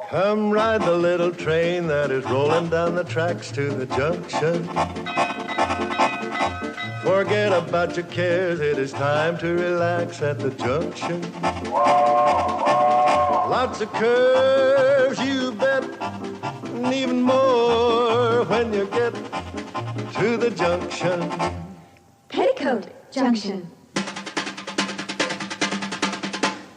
Come ride the little train that is rolling down the tracks to the junction. Forget about your cares, it is time to relax at the junction. Lots of curves, you bet, and even more when you get to the junction. Petticoat Junction.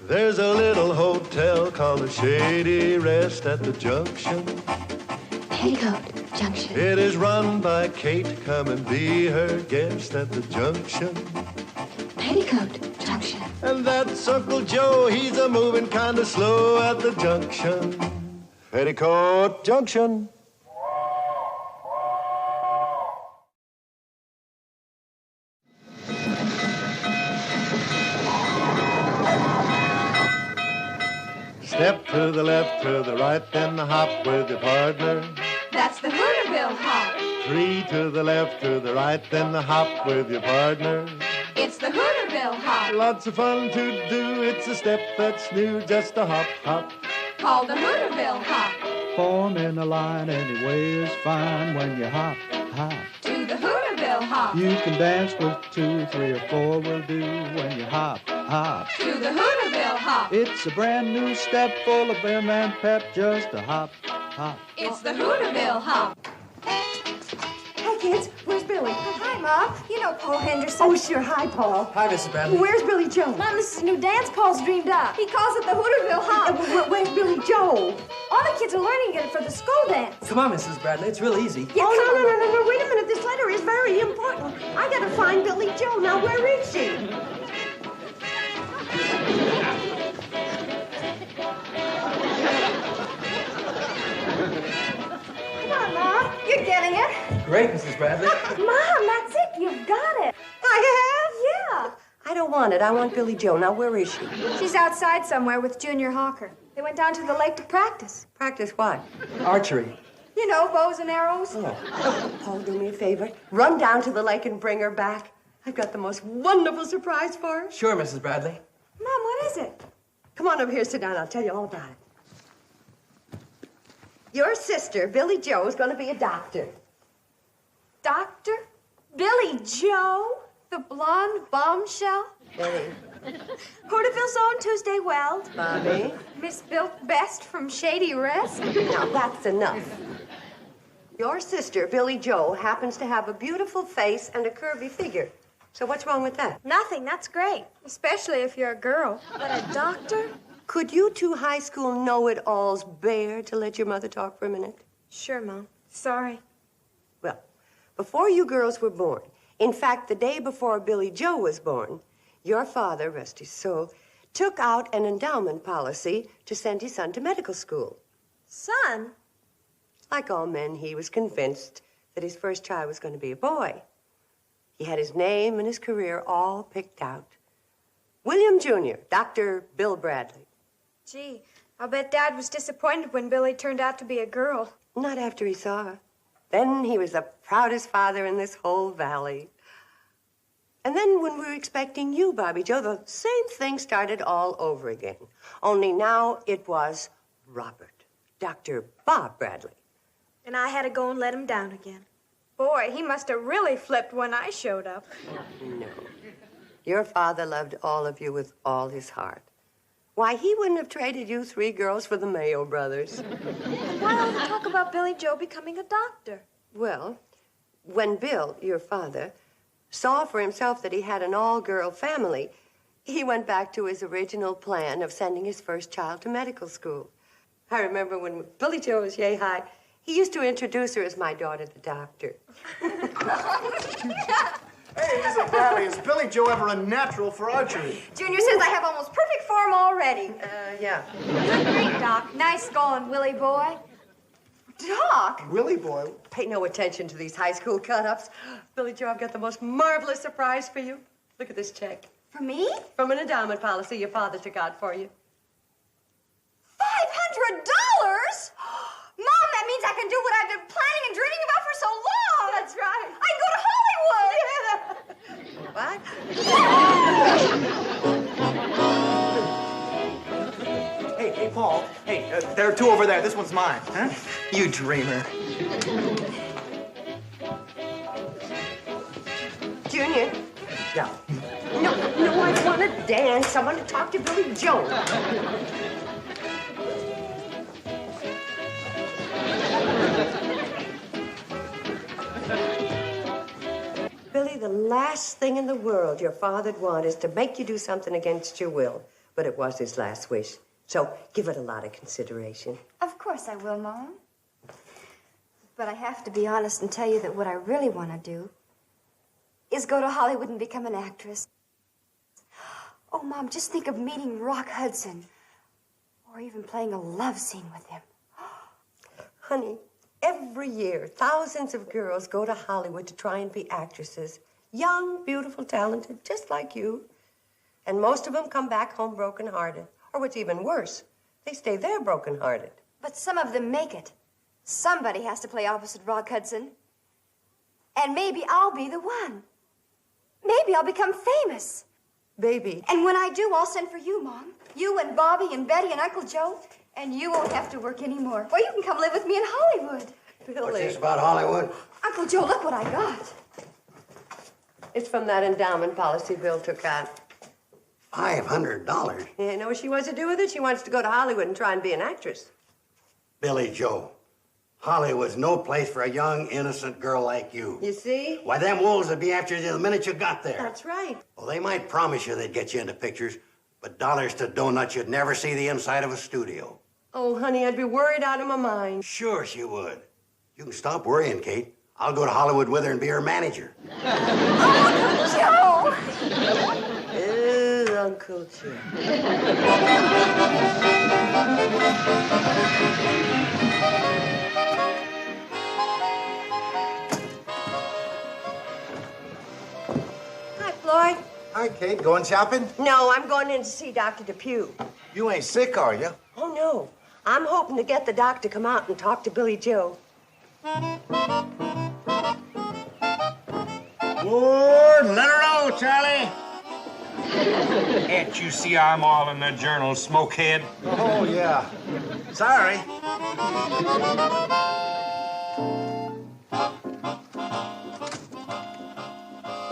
There's a little hotel called the Shady Rest at the junction. Petticoat Junction. It is run by Kate. Come and be her guest at the junction. Petticoat Junction. And that's Uncle Joe. He's a moving kind of slow at the junction. Petticoat Junction. Step to the left, to the right, then the hop with your partner. That's the Hooterville hop. 3 to the left, to the right, then the hop with your partner. It's the Hooterville hop. Lots of fun to do, it's a step that's new, just a hop, hop. Called the Hooterville hop. Form in a line anyway is fine when you hop, hop. To the Hooterville hop. You can dance with 2, 3, or 4 will do when you hop, hop. To the Hooterville hop. It's a brand new step full of vim and pep, just a hop, hop. It's the Hooterville hop. Hi, kids. Where's Billy? Hi, Mom. You know Paul Henderson. Oh, sure. Hi, Paul. Hi, Mrs. Bradley. Where's Billie Jo? Mom, this is a new dance Paul's dreamed up. He calls it the Hooterville hop. Where's Billie Jo? All the kids are learning it for the school dance. Come on, Mrs. Bradley. It's real easy. Yeah, Oh, no. Wait a minute. This letter is very important. I gotta find Billie Jo. Now, where is she? Come on, Mom. You're getting it. Great, Mrs. Bradley. Mom, that's it. You've got it. I have? Yeah. I don't want it. I want Billie Jo. Now, where is she? She's outside somewhere with Junior Hawker. They went down to the lake to practice. Practice what? Archery. You know, bows and arrows. Oh. Paul, do me a favor. Run down to the lake and bring her back. I've got the most wonderful surprise for her. Sure, Mrs. Bradley. Mom, what is it? Come on over here, sit down. I'll tell you all about it. Your sister, Billie Jo, is going to be a doctor. Doctor? Billie Jo? The blonde bombshell? Billie. Hooterville's own Tuesday Weld. Bobby. Miss Built Best from Shady Rest. Now, that's enough. Your sister, Billie Jo, happens to have a beautiful face and a curvy figure. So what's wrong with that? Nothing, that's great. Especially if you're a girl. But a doctor? Could you two high school know-it-alls bear to let your mother talk for a minute? Sure, Mom. Sorry. Well, before you girls were born, in fact, the day before Billie Jo was born, your father, rest his soul, took out an endowment policy to send his son to medical school. Son? Like all men, he was convinced that his first child was going to be a boy. He had his name and his career all picked out. William Jr., Dr. Bill Bradley. Gee, I'll bet Dad was disappointed when Billie turned out to be a girl. Not after he saw her. Then he was the proudest father in this whole valley. And then when we were expecting you, Bobby Jo, the same thing started all over again. Only now it was Robert, Dr. Bob Bradley. And I had to go and let him down again. Boy, he must have really flipped when I showed up. No. Your father loved all of you with all his heart. Why, he wouldn't have traded you 3 girls for the Mayo brothers. And why all the talk about Billie Jo becoming a doctor? Well, when Bill, your father, saw for himself that he had an all-girl family, he went back to his original plan of sending his first child to medical school. I remember when Billie Jo was yay high, he used to introduce her as my daughter, the doctor. Hey, Mrs. Bradley, is Billie Jo ever a natural for archery? Junior says I have almost perfect form already. Yeah. You're great, Doc. Nice going, Willie boy. Doc! Willie boy? Pay no attention to these high school cut-ups. Billie Jo, I've got the most marvelous surprise for you. Look at this check. For me? From an endowment policy your father took out for you. $500? Mom, that means I can do what I've been planning and dreaming about for so long. That's right. I can go to Hollywood. What? Hey, Hey, Paul. Hey, there are two over there. This one's mine. Huh? You dreamer. Junior. Yeah. No, I want to dance. I want to talk to Billie Jo. Billy, the last thing in the world your father'd want is to make you do something against your will. But it was his last wish. So give it a lot of consideration. Of course I will, Mom. But I have to be honest and tell you that what I really want to do is go to Hollywood and become an actress. Oh, Mom, just think of meeting Rock Hudson or even playing a love scene with him. Honey, every year, thousands of girls go to Hollywood to try and be actresses. Young, beautiful, talented, just like you. And most of them come back home broken-hearted. Or what's even worse, they stay there broken-hearted. But some of them make it. Somebody has to play opposite Rock Hudson. And maybe I'll be the one. Maybe I'll become famous. Baby. And when I do, I'll send for you, Mom. You and Bobby and Betty and Uncle Joe. And you won't have to work anymore. Or you can come live with me in Hollywood. Billy. What's this about Hollywood? Uncle Joe, look what I got. It's from that endowment policy Bill took out. $500? You know what she wants to do with it? She wants to go to Hollywood and try and be an actress. Billie Jo, Hollywood's no place for a young, innocent girl like you. You see? Why, them wolves would be after you the minute you got there. That's right. Well, they might promise you they'd get you into pictures, but dollars to donuts, you'd never see the inside of a studio. Oh, honey, I'd be worried out of my mind. Sure she would. You can stop worrying, Kate. I'll go to Hollywood with her and be her manager. Joe! Uncle Joe. Hi, Floyd. Hi, Kate. Going shopping? No, I'm going in to see Dr. Depew. You ain't sick, are you? Oh, no. I'm hoping to get the doc to come out and talk to Billie Jo. Whoa, let her roll, Charlie. Can't you see I'm all in the journal, smokehead? Oh, yeah. Sorry.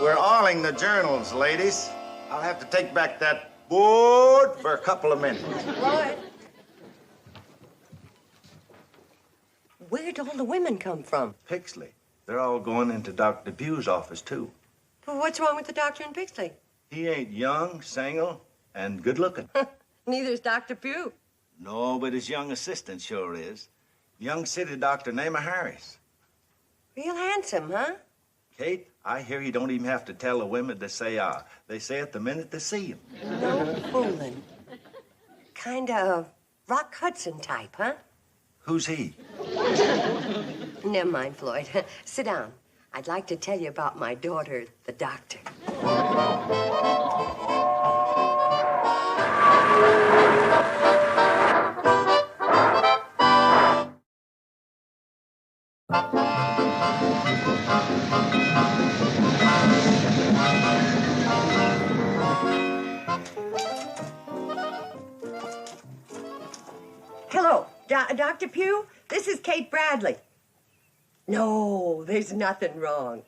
We're alling the journals, ladies. I'll have to take back that board for a couple of minutes. Floyd. Where'd all the women come from? Pixley. They're all going into Dr. Depew's office, too. Well, what's wrong with the doctor in Pixley? He ain't young, single, and good-looking. Neither's Dr. Depew. No, but his young assistant sure is. Young city doctor named Harris. Real handsome, huh? Kate, I hear you don't even have to tell the women to say ah. They say it the minute they see him. No fooling. Kind of Rock Hudson type, huh? Who's he? Never mind, Floyd. Sit down. I'd like to tell you about my daughter, the doctor. Hello, Dr. Pugh? This is Kate Bradley. No, there's nothing wrong.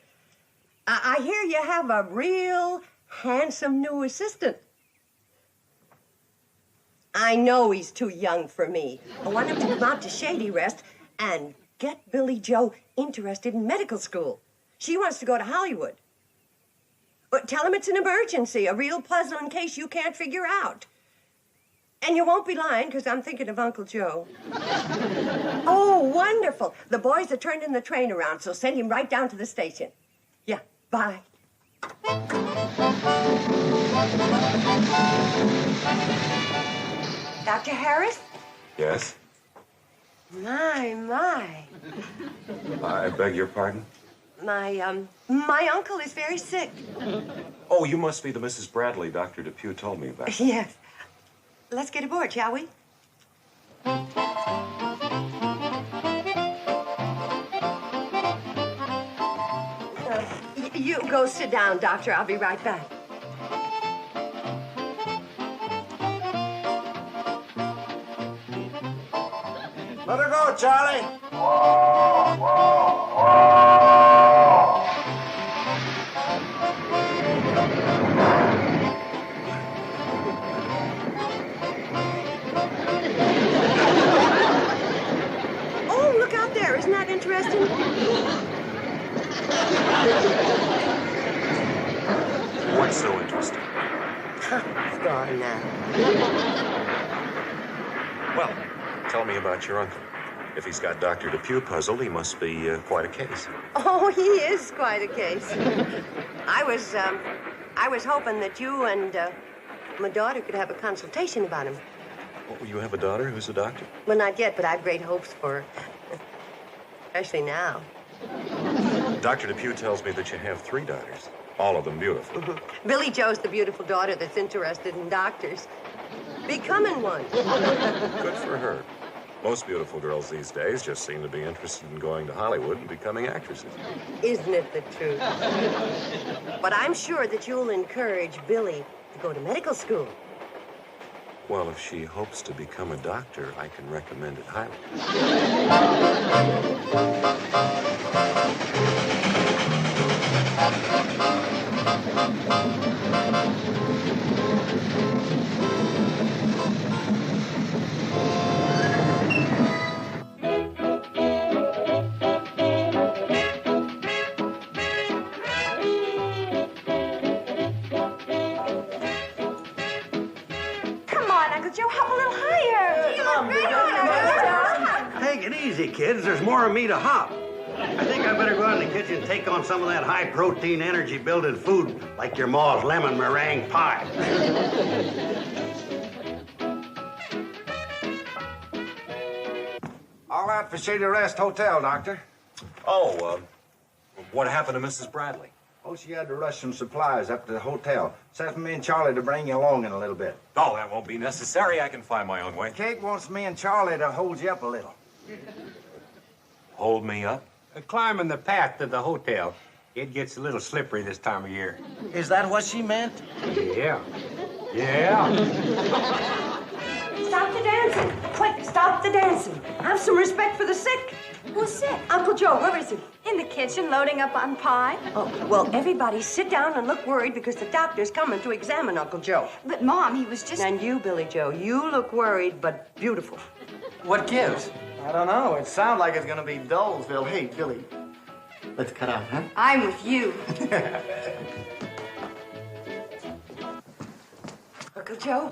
I hear you have a real handsome new assistant. I know he's too young for me. I want him to come out to Shady Rest and get Billie Jo interested in medical school. She wants to go to Hollywood. But tell him it's an emergency, a real puzzling case you can't figure out. And you won't be lying, because I'm thinking of Uncle Joe. Oh, wonderful. The boys are turning the train around, so send him right down to the station. Yeah, bye. Dr. Harris? Yes? My. I beg your pardon? My uncle is very sick. Oh, you must be the Mrs. Bradley Dr. Depew told me about. Yes. Let's get aboard, shall we? You go sit down, Doctor. I'll be right back. Let her go, Charlie. Oh, look out there. Isn't that interesting? What's so interesting? It's gone now. Well, tell me about your uncle. If he's got Dr. Depew puzzled, he must be quite a case. Oh, he is quite a case. I was hoping that you and my daughter could have a consultation about him. Oh, you have a daughter who's a doctor? Well, not yet, but I have great hopes for her. Especially now. Dr. Depew tells me that you have 3 daughters, all of them beautiful. Billie Jo's the beautiful daughter that's interested in doctors. Becoming one. Good for her. Most beautiful girls these days just seem to be interested in going to Hollywood and becoming actresses. Isn't it the truth? But I'm sure that you'll encourage Billie to go to medical school. Well, if she hopes to become a doctor, I can recommend it highly. Take it easy, kids. There's more of me to hop. I think I better go out in the kitchen and take on some of that high-protein, energy-building food, like your ma's lemon meringue pie. All out for Shady Rest Hotel, Doctor. Oh, what happened to Mrs. Bradley? Oh, she had to rush some supplies up to the hotel. Sent for me and Charlie to bring you along in a little bit. Oh, that won't be necessary. I can find my own way. Kate wants me and Charlie to hold you up a little. Hold me up? Climbing the path to the hotel. It gets a little slippery this time of year. Is that what she meant? Yeah. Yeah. Stop the dancing. Quick, stop the dancing. Have some respect for the sick. Who's sick? Uncle Joe, where is he? In the kitchen, loading up on pie. Oh, well, everybody sit down and look worried because the doctor's coming to examine Uncle Joe. But, Mom, he was just... And you, Billie Jo, you look worried but beautiful. What gives? I don't know. It sounds like it's gonna be Dolesville. Hey, Billy, let's cut out, huh? I'm with you. Uncle Joe,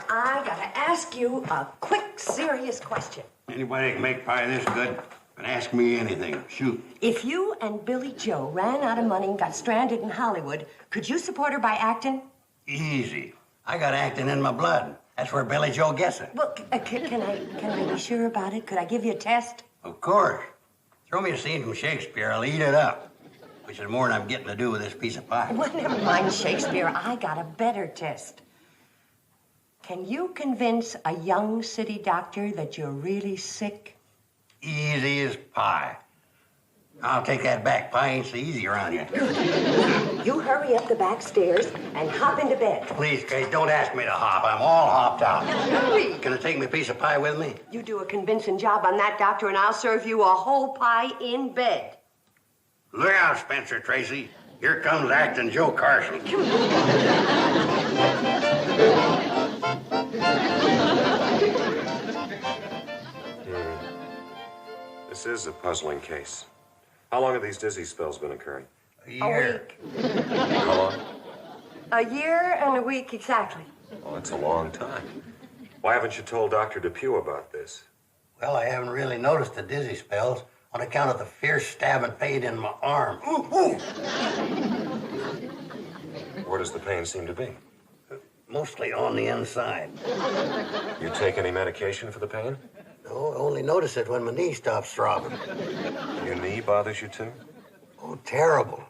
I gotta ask you a quick, serious question. Anybody can make pie this good can ask me anything. Shoot. If you and Billie Jo ran out of money and got stranded in Hollywood, could you support her by acting? Easy. I got acting in my blood. That's where Billie Jo gets it. Well, can I be sure about it? Could I give you a test? Of course. Throw me a scene from Shakespeare. I'll eat it up. Which is more than I'm getting to do with this piece of pie. Well, never mind Shakespeare. I got a better test. Can you convince a young city doctor that you're really sick? Easy as pie. I'll take that back. Pie ain't so easy around you. You hurry up the back stairs and hop into bed. Please, Kate, don't ask me to hop. I'm all hopped out. Hurry! Can I take my piece of pie with me? You do a convincing job on that, doctor, and I'll serve you a whole pie in bed. Look out, Spencer Tracy. Here comes acting Joe Carson. This is a puzzling case. How long have these dizzy spells been occurring? A year. A week. How long? A year and a week exactly. Oh, that's a long time. Why haven't you told Dr. Depew about this? Well, I haven't really noticed the dizzy spells on account of the fierce stabbing pain in my arm. Ooh, ooh. Where does the pain seem to be? Mostly on the inside. You take any medication for the pain? No, I only notice it when my knee stops throbbing. Your knee bothers you too? Oh, terrible.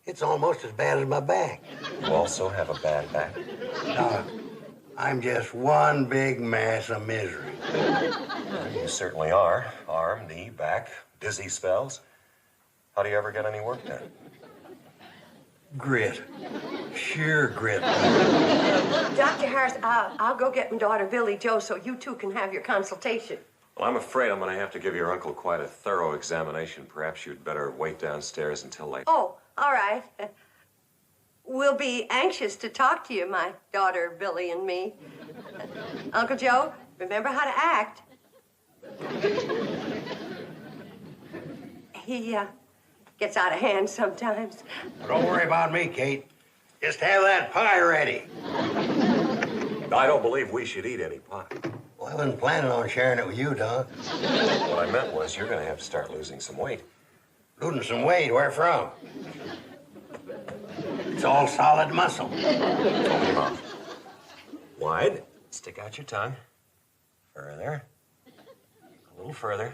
It's almost as bad as my back. You also have a bad back? No, I'm just one big mass of misery. You certainly are. Arm, knee, back, dizzy spells. How do you ever get any work done? Grit. Sheer grit. Dr. Harris, I'll go get my daughter Billie Jo so you two can have your consultation. Well, I'm afraid I'm going to have to give your uncle quite a thorough examination. Perhaps you'd better wait downstairs until later. Oh, all right. We'll be anxious to talk to you, my daughter, Billy, and me. Uncle Joe, remember how to act. He gets out of hand sometimes. Don't worry about me, Kate. Just have that pie ready. I don't believe we should eat any pie. Well, I wasn't planning on sharing it with you, Don. What I meant was you're going to have to start losing some weight. Losing some weight? Where from? It's all solid muscle. Open your mouth. Wide. Stick out your tongue. Further. A little further.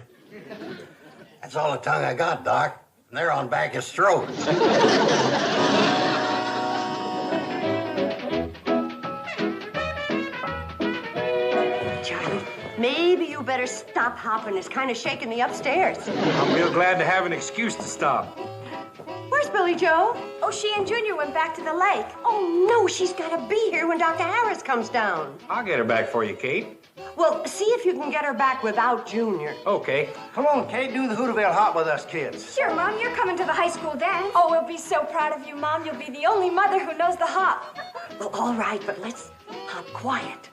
That's all the tongue I got, Doc. And they're on back his throat. Charlie, maybe you better stop hopping. It's kind of shaking me upstairs. I'm real glad to have an excuse to stop. Where's Billie Jo? Oh, she and Junior went back to the lake. Oh, no, she's got to be here when Dr. Harris comes down. I'll get her back for you, Kate. Well, see if you can get her back without Junior. Okay. Come on, Kate, do the Hooterville hop with us kids. Sure, Mom, you're coming to the high school dance. Oh, we'll be so proud of you, Mom. You'll be the only mother who knows the hop. Well, all right, but let's hop quiet.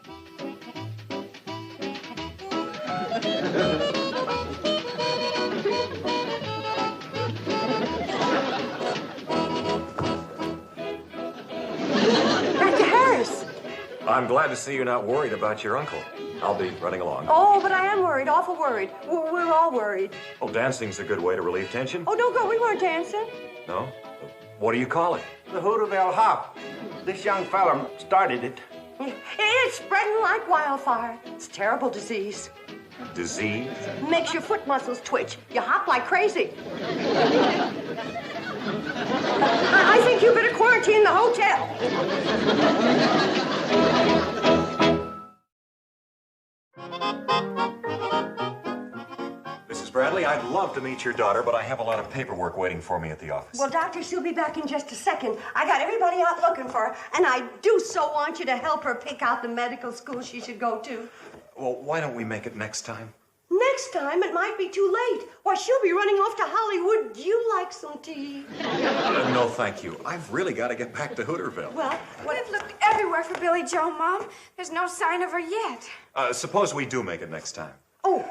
Dr. Harris! I'm glad to see you're not worried about your uncle. I'll be running along. Oh, but I am worried, awful worried. We're all worried. Oh, dancing's a good way to relieve tension. Oh, don't go, we weren't dancing. No? What do you call it? The Hooterville hop. This young fella started it. It's spreading like wildfire. It's a terrible disease. Disease? Makes your foot muscles twitch. You hop like crazy. I think you better quarantine the hotel. Mrs. Bradley, I'd love to meet your daughter, but I have a lot of paperwork waiting for me at the office. Well, Doctor, she'll be back in just a second. I got everybody out looking for her, and I do so want you to help her pick out the medical school she should go to. Well, why don't we make it next time? Next time, it might be too late. Why, she'll be running off to Hollywood. Do you like some tea? No, thank you. I've really got to get back to Hooterville. Well, we've looked everywhere for Billie Jo, Mom. There's no sign of her yet. Suppose we do make it next time. Oh,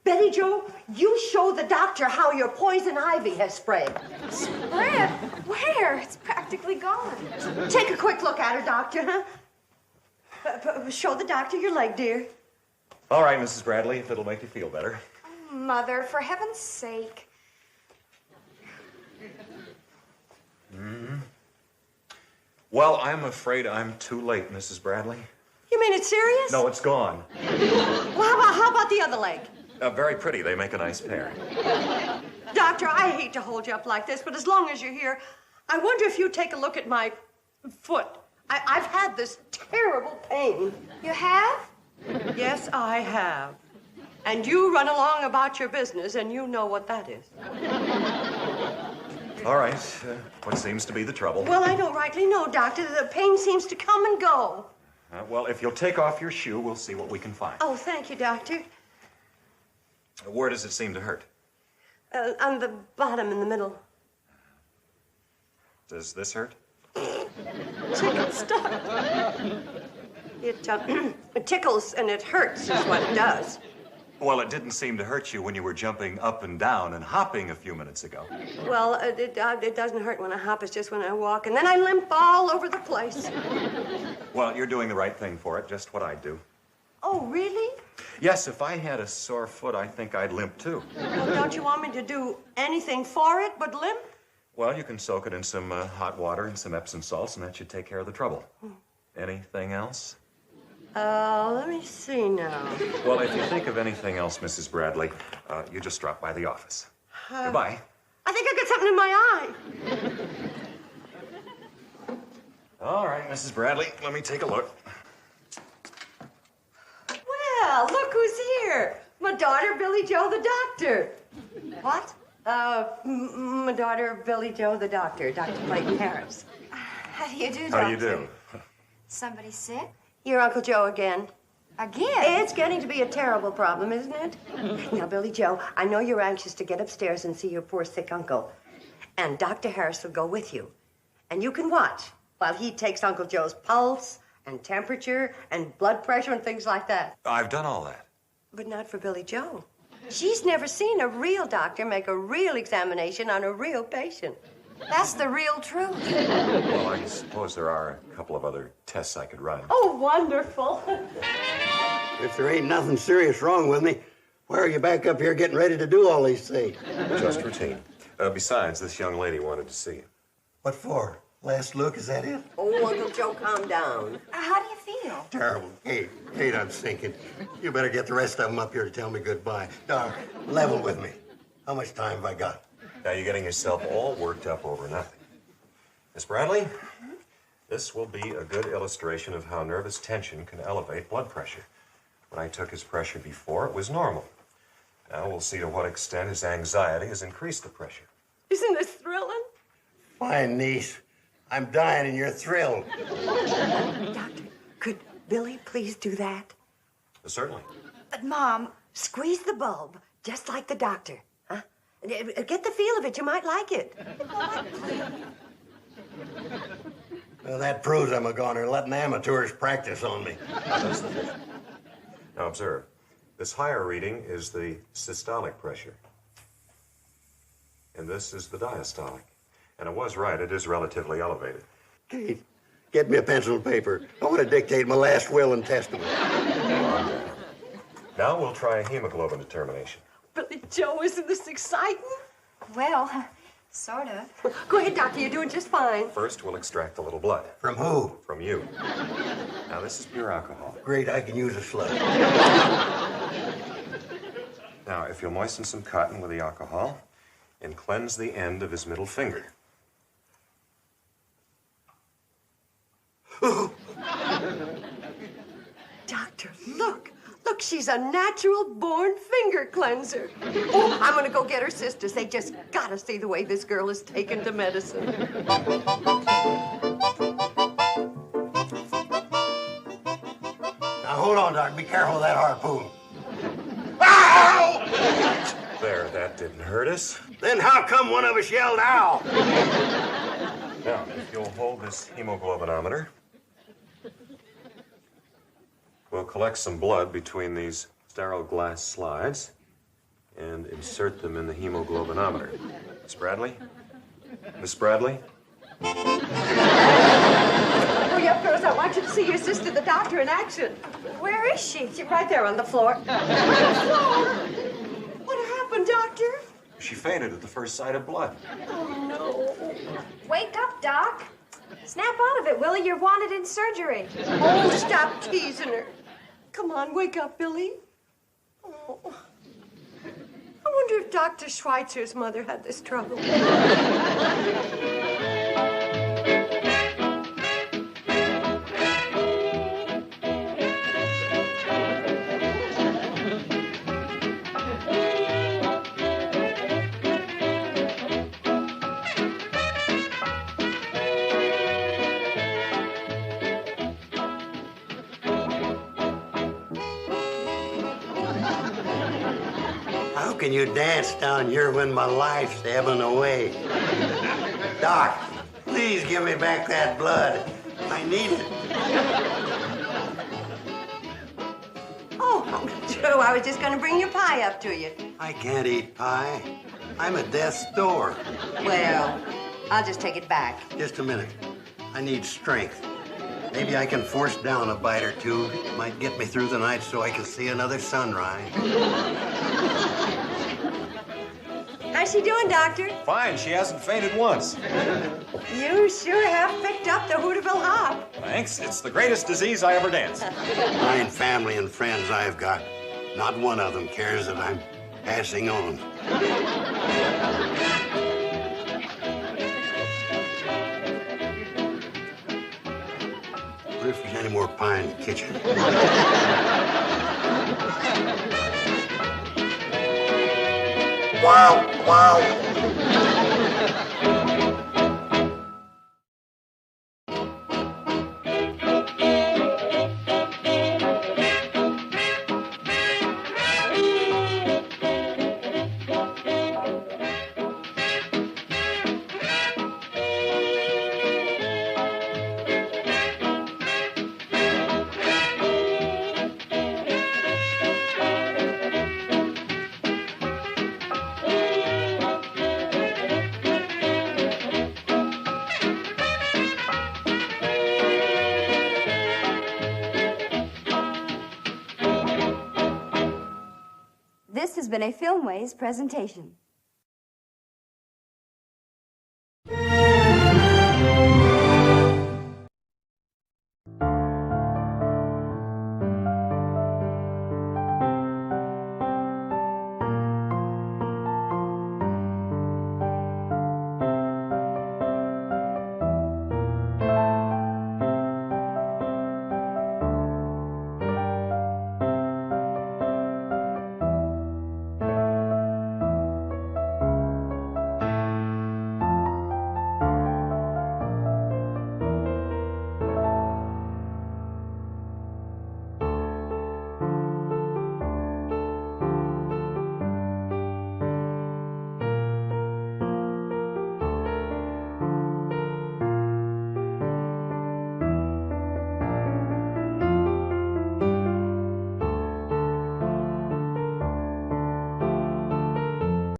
Billie Jo, you show the doctor how your poison ivy has spread. Spread? Where? It's practically gone. Take a quick look at her, Doctor, huh? Show the doctor your leg, dear. All right, Mrs. Bradley, if it'll make you feel better. Oh, Mother, for heaven's sake. Well, I'm afraid I'm too late, Mrs. Bradley. You mean it's serious? No, it's gone. Well, how about the other leg? Very pretty. They make a nice pair. Doctor, I hate to hold you up like this, but as long as you're here, I wonder if you'd take a look at my foot. I've had this terrible pain. You have? Yes, I have. And you run along about your business, and you know what that is. All right. What seems to be the trouble? Well, I don't rightly know, Doctor. The pain seems to come and go. Well, if you'll take off your shoe, we'll see what we can find. Oh, thank you, Doctor. Where does it seem to hurt? On the bottom in the middle. Does this hurt? Chicken stuff. It tickles and it hurts is what it does. Well, it didn't seem to hurt you when you were jumping up and down and hopping a few minutes ago. Well, it doesn't hurt when I hop. It's just when I walk. And then I limp all over the place. Well, you're doing the right thing for it, just what I'd do. Oh, really? Yes, if I had a sore foot, I think I'd limp too. Well, don't you want me to do anything for it but limp? Well, you can soak it in some hot water and some Epsom salts, and that should take care of the trouble. Anything else? Let me see now. Well, if you think of anything else, Mrs. Bradley, you just drop by the office. Goodbye. I think I got something in my eye. All right, Mrs. Bradley, let me take a look. Well, look who's here. My daughter, Billie Jo, the doctor. What? My daughter, Billie Jo, the doctor, Dr. Clayton Harris. How do you do, How do you Doctor? do? Somebody sick? Your Uncle Joe again. Again? It's getting to be a terrible problem, isn't it? Now, Billie Jo, I know you're anxious to get upstairs and see your poor sick uncle. And Dr. Harris will go with you. And you can watch while he takes Uncle Joe's pulse and temperature and blood pressure and things like that. I've done all that. But not for Billie Jo. She's never seen a real doctor make a real examination on a real patient. That's the real truth. Well, I suppose there are a couple of other tests I could run. Oh, wonderful. If there ain't nothing serious wrong with me, why are you back up here getting ready to do all these things? Just routine. Besides, this young lady wanted to see you. What for? Last look, is that it? Oh, Uncle Joe, calm down. How do you feel? Terrible. Kate, I'm sinking. You better get the rest of them up here to tell me goodbye. Doc, level with me. How much time have I got? Now you're getting yourself all worked up over nothing. Miss Bradley, this will be a good illustration of how nervous tension can elevate blood pressure. When I took his pressure before, it was normal. Now we'll see to what extent his anxiety has increased the pressure. Isn't this thrilling? Fine, niece. I'm dying and you're thrilled. Doctor, could Billy please do that? Certainly. But, Mom... Squeeze the bulb, just like the doctor. Huh? Get the feel of it. You might like it. Well, that proves I'm a goner, letting amateurs practice on me. Now observe. This higher reading is the systolic pressure. And this is the diastolic. And I was right, it is relatively elevated. Kate, get me a pencil and paper. I want to dictate my last will and testament. Now we'll try a hemoglobin determination. Billie Jo, isn't this exciting? Well, sort of. Go ahead, Doctor. You're doing just fine. First, we'll extract a little blood. From who? From you. Now, this is pure alcohol. Great, I can use a slug. Now, if you'll moisten some cotton with the alcohol and cleanse the end of his middle finger. Doctor, look. Look, she's a natural-born finger cleanser. Oh, I'm gonna go get her sisters. They just gotta see the way this girl is taken to medicine. Now, hold on, Doc. Be careful of that harpoon. Ow! There, that didn't hurt us. Then how come one of us yelled, ow? Now, if you'll hold this hemoglobinometer, we'll collect some blood between these sterile glass slides and insert them in the hemoglobinometer. Miss Bradley? Miss Bradley? Hurry up, girls. I want you to see your sister, the doctor, in action. Where is she? She's right there on the floor. On the floor? What happened, Doctor? She fainted at the first sight of blood. Oh, no. Wake up, Doc. Snap out of it, Willie. You're wanted in surgery. Oh, stop teasing her. Come on, wake up, Billy. Oh. I wonder if Dr. Schweitzer's mother had this trouble. How can you dance down here when my life's ebbing away? Doc, please give me back that blood. I need it. Oh, Joe, I was just going to bring your pie up to you. I can't eat pie. I'm at death's door. Well, I'll just take it back. Just a minute. I need strength. Maybe I can force down a bite or two. It might get me through the night so I can see another sunrise. How's she doing, Doctor? Fine, she hasn't fainted once. You sure have picked up the Hooterville hop. Thanks, it's the greatest disease I ever danced. Fine family and friends I've got. Not one of them cares that I'm passing on. What if there's any more pie in the kitchen? Wow, wow. has been a Filmways presentation.